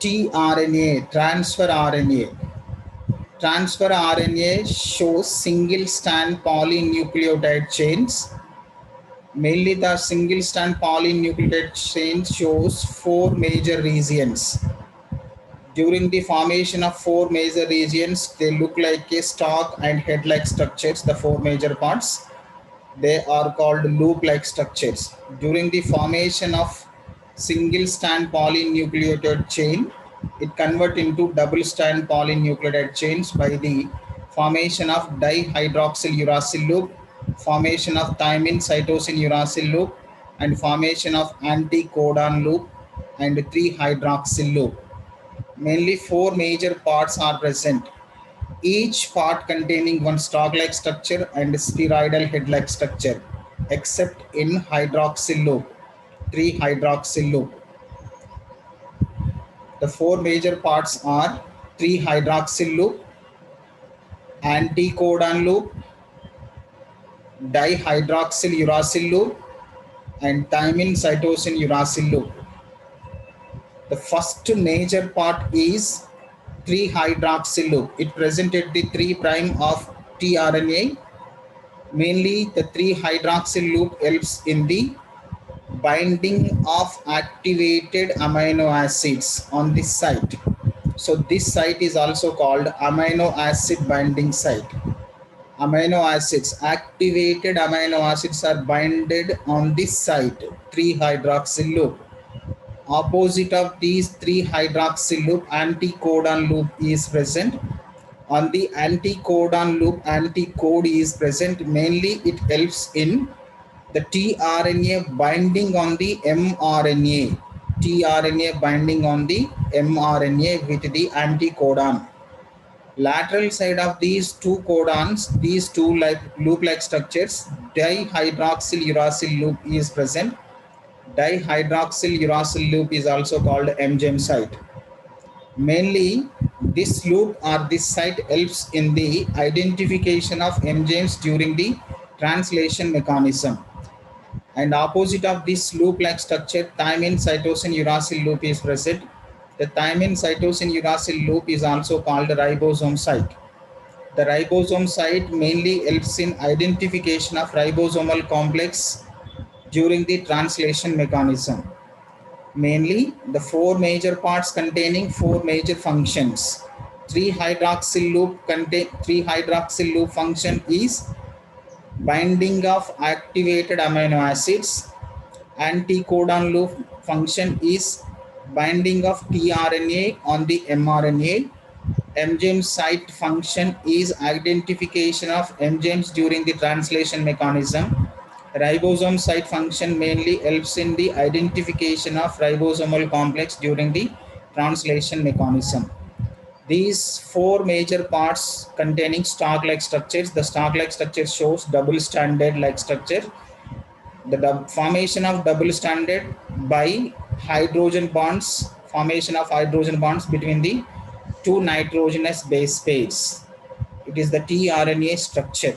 tRNA, transfer RNA. Transfer RNA shows single-strand polynucleotide chains. Mainly the single-strand polynucleotide chain shows four major regions. During the formation of four major regions, they look like a stalk and head-like structures, the four major parts. They are called loop-like structures. During the formation of single-strand polynucleotide chain, it converts into double-strand polynucleotide chains by the formation of dihydroxyl uracil loop, formation of thymine cytosine uracil loop, and formation of anticodon loop and 3-hydroxyl loop. Mainly four major parts are present, each part containing one stalk-like structure and spheroidal head-like structure, except in hydroxyl loop, 3-hydroxyl loop. The four major parts are 3-hydroxyl loop, anticodon loop, dihydroxyl uracil loop, and thymine cytosine uracil loop. The first major part is 3-hydroxyl loop. It presented the 3' of tRNA. Mainly the 3-hydroxyl loop helps in the binding of activated amino acids on this site. So this site is also called amino acid binding site. Amino acids, activated amino acids are binded on this site, 3-hydroxyl loop. Opposite of these 3-hydroxyl loop, anticodon loop is present. On the anticodon loop, anticode is present. Mainly it helps in the tRNA binding on the mRNA. tRNA binding on the mRNA with the anticodon. Lateral side of these two codons, these two loop-like structures, dihydroxyl uracil loop is present. Dihydroxyl uracil loop is also called MGM site. Mainly this loop or this site helps in the identification of enzymes during the translation mechanism. And opposite of this loop-like structure, thymine cytosine uracil loop is present. The thymine cytosine uracil loop is also called ribosome site. The ribosome site mainly helps in identification of ribosomal complex during the translation mechanism. Mainly the four major parts containing four major functions. 3-hydroxyl loop function is binding of activated amino acids. Anticodon loop function is binding of tRNA on the mRNA. MGM site function is identification of enzymes during the translation mechanism. Ribosome site function mainly helps in the identification of ribosomal complex during the translation mechanism. These four major parts containing stalk-like structures. The stalk-like structure shows double-stranded like structure. The formation of double-stranded by hydrogen bonds, formation of hydrogen bonds between the two nitrogenous base pairs. It is the tRNA structure.